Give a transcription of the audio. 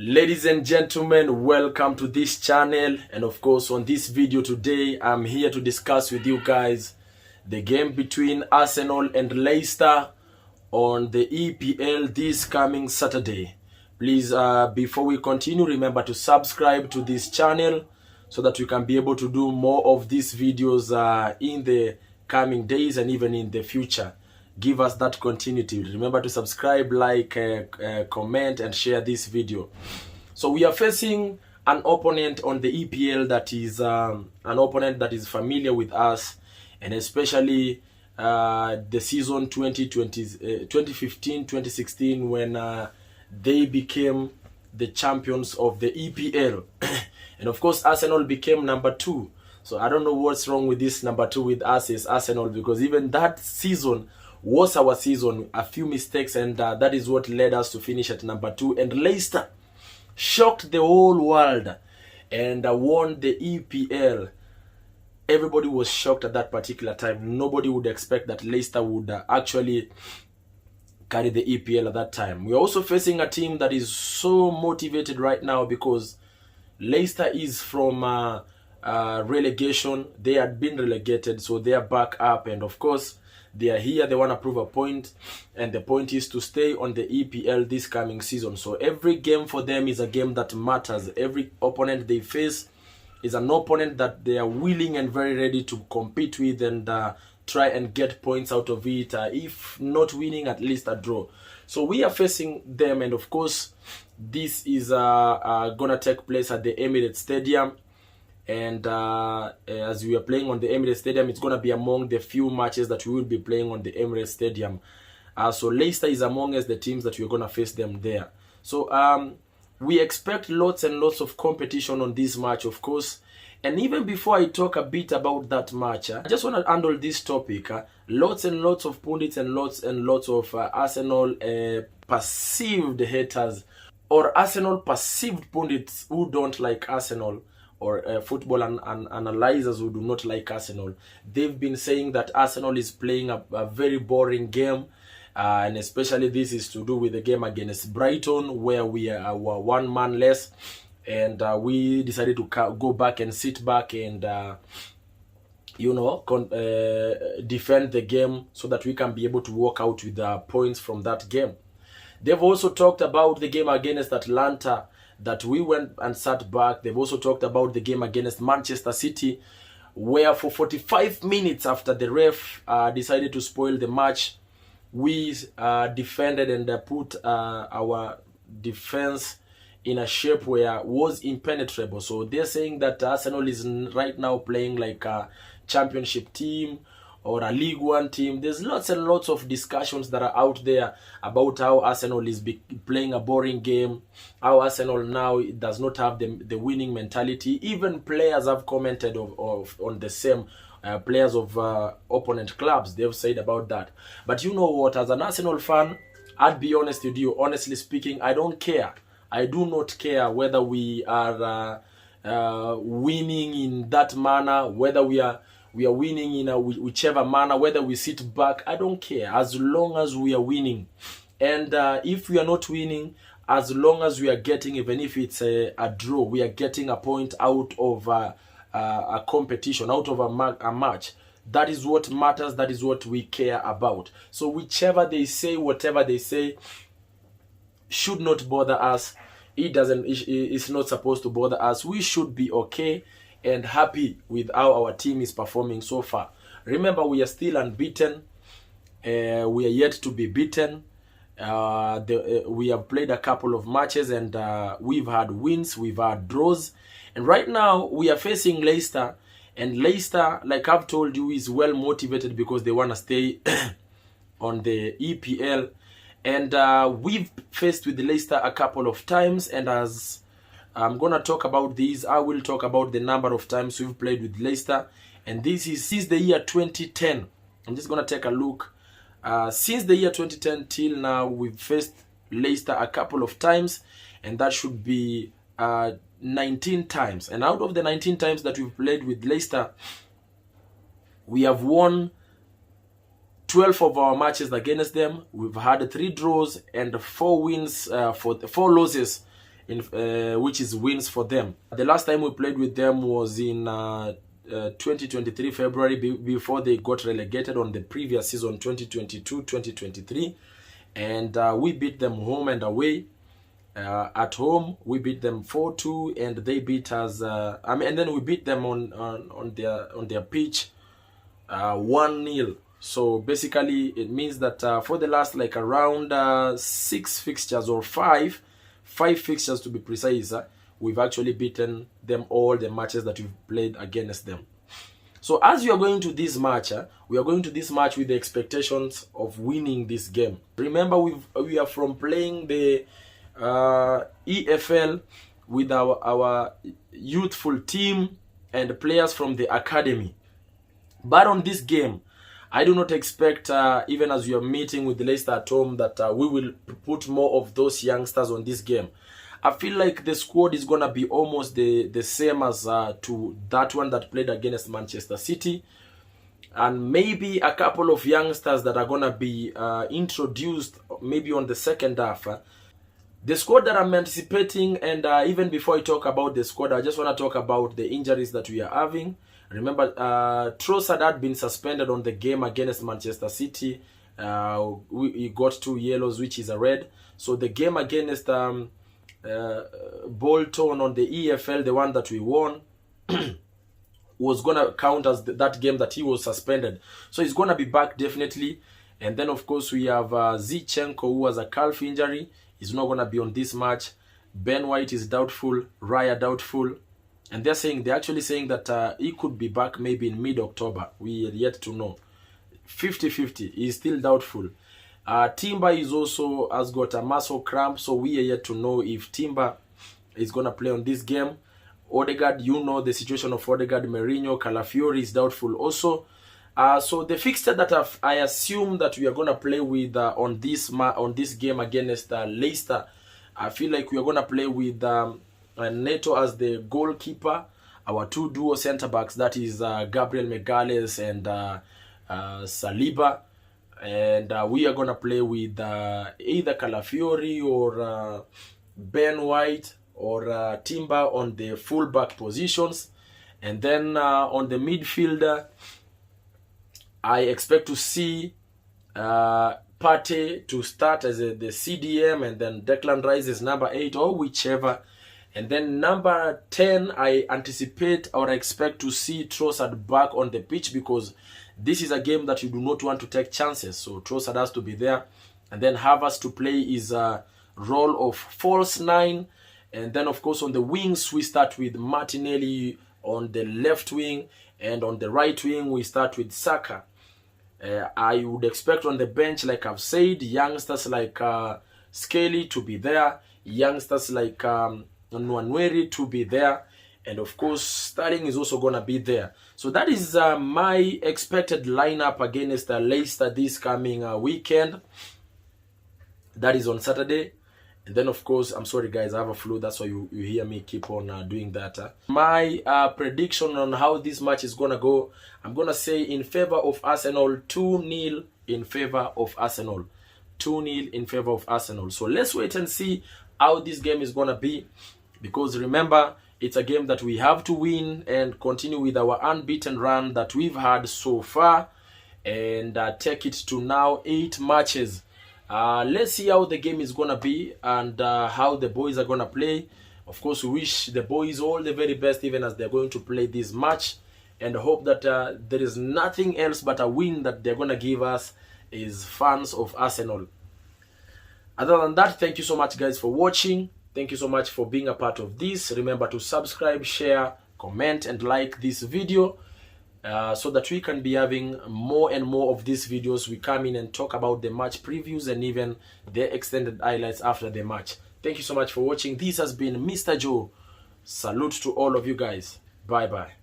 Ladies and gentlemen, welcome to this channel, and of course on this video today I'm here to discuss with you guys the game between Arsenal and Leicester on the EPL this coming Saturday. Please, before we continue, remember to subscribe to this channel so that we can be able to do more of these videos in the coming days and even in the future. Give us that continuity. Remember to subscribe, like, comment and share this video. So we are facing an opponent on the EPL that is an opponent that is familiar with us, and especially the season 2015-2016 when they became the champions of the EPL. And of course Arsenal became number 2. So I don't know what's wrong with this number 2 with us is Arsenal, because even that season was our season, a few mistakes, and that is what led us to finish at number 2. And Leicester shocked the whole world and won the EPL. Everybody was shocked at that particular time. Nobody would expect that Leicester would actually carry the EPL at that time. We are also facing a team that is so motivated right now because Leicester is from relegation. They had been relegated, so they are back up, and of course they are here. They want to prove a point, and the point is to stay on the EPL this coming season. So every game for them is a game that matters. Every opponent they face is an opponent that they are willing and very ready to compete with and try and get points out of it. If not winning, at least a draw. So we are facing them, and of course this is gonna take place at the Emirates Stadium. And as we are playing on the Emirates Stadium, it's going to be among the few matches that we will be playing on the Emirates Stadium. So Leicester is among us the teams that we're going to face them there. So we expect lots and lots of competition on this match, of course. And even before I talk a bit about that match, I just want to handle this topic. Lots and lots of pundits and lots of Arsenal perceived haters, or Arsenal perceived pundits who don't like Arsenal, or football and analyzers who do not like Arsenal. They've been saying that Arsenal is playing a very boring game, and especially this is to do with the game against Brighton, where we were one man less, and we decided to go back and sit back and defend the game so that we can be able to walk out with points from that game. They've also talked about the game against Atlanta, that we went and sat back. They've also talked about the game against Manchester City, where for 45 minutes after the ref decided to spoil the match, we defended and put our defense in a shape where it was impenetrable. So they're saying that Arsenal is right now playing like a championship team or a League One team. There's lots and lots of discussions that are out there about how Arsenal is playing a boring game, how Arsenal now does not have the winning mentality. Even players have commented on the same, players of opponent clubs. They've said about that. But you know what, as an Arsenal fan, I'd be honest with you, honestly speaking, I don't care. I do not care whether we are winning in that manner, whether we are winning in whichever manner, whether we sit back. I don't care, as long as we are winning. And if we are not winning, as long as we are getting, even if it's a draw, we are getting a point out of a competition, out of a match. That is what matters. That is what we care about. So whichever they say, whatever they say, should not bother us. It's not supposed to bother us. We should be okay and happy with how our team is performing so far. Remember, we are still unbeaten. We are yet to be beaten. We have played a couple of matches, and we've had wins, we've had draws. And right now, we are facing Leicester. And Leicester, like I've told you, is well motivated because they want to stay on the EPL. And we've faced with Leicester a couple of times, and as I'm going to talk about these, I will talk about the number of times we've played with Leicester. And this is since the year 2010. I'm just going to take a look. Since the year 2010 till now, we've faced Leicester a couple of times, and that should be 19 times. And out of the 19 times that we've played with Leicester, we have won 12 of our matches against them. We've had 3 draws and 4 wins, 4 losses which is wins for them. The last time we played with them was in 2023 February, before they got relegated on the previous season 2022-2023, and we beat them home and away. At home we beat them 4-2, and they beat us and then we beat them on their pitch 1-0. So basically it means that for the last like around 6 fixtures, or five fixtures to be precise, we've actually beaten them all the matches that we've played against them. So as we are going to this match, we are going to this match with the expectations of winning this game. Remember, we are from playing the EFL with our youthful team and players from the academy. But on this game, I do not expect, even as we are meeting with Leicester at home, that we will put more of those youngsters on this game. I feel like the squad is going to be almost the same as to that one that played against Manchester City. And maybe a couple of youngsters that are going to be introduced maybe on the second half. The squad that I'm anticipating, and even before I talk about the squad, I just want to talk about the injuries that we are having. Remember, Trossard had been suspended on the game against Manchester City. He got 2 yellows, which is a red. So the game against Bolton on the EFL, the one that we won, was going to count as that game that he was suspended. So he's going to be back definitely. And then, of course, we have Zinchenko, who has a calf injury. He's not going to be on this match. Ben White is doubtful. Raya doubtful. And they're actually saying that he could be back maybe in mid-October. We are yet to know. 50-50. He's still doubtful. Timber has got a muscle cramp, so we are yet to know if Timber is going to play on this game. Odegaard, you know the situation of Odegaard. Mourinho, Calafiori is doubtful also. So the fixture that I assume that we are going to play with on this game against Leicester, I feel like we are going to play with Neto as the goalkeeper, our 2 duo centre-backs, that is Gabriel Magalhaes and Saliba. And we are going to play with either Calafiori or Ben White or Timber on the full-back positions. And then on the midfield, I expect to see Partey to start as the CDM, and then Declan Rice is number 8 or whichever. And then number 10, I anticipate or expect to see Trossard back on the pitch, because this is a game that you do not want to take chances. So Trossard has to be there. And then Havertz to play his role of false 9. And then, of course, on the wings, we start with Martinelli on the left wing. And on the right wing, we start with Saka. I would expect on the bench, like I've said, youngsters like Skelly to be there. Youngsters like Nwaneri to be there. And of course, Sterling is also going to be there. So that is my expected lineup against Leicester this coming weekend. That is on Saturday. And then, of course, I'm sorry, guys, I have a flu. That's why you hear me keep on doing that. My prediction on how this match is going to go, I'm going to say in favor of Arsenal, 2-0 in favor of Arsenal. 2-0 in favor of Arsenal. So let's wait and see how this game is going to be. Because remember, it's a game that we have to win and continue with our unbeaten run that we've had so far. And take it to now 8 matches. Let's see how the game is going to be and how the boys are going to play. Of course, we wish the boys all the very best, even as they're going to play this match. And hope that there is nothing else but a win that they're going to give us as fans of Arsenal. Other than that, thank you so much, guys, for watching. Thank you so much for being a part of this. Remember to subscribe, share, comment, and like this video. So that we can be having more and more of these videos. We come in and talk about the match previews and even the extended highlights after the match. Thank you so much for watching. This has been Mr. Joe. Salute to all of you guys. Bye bye.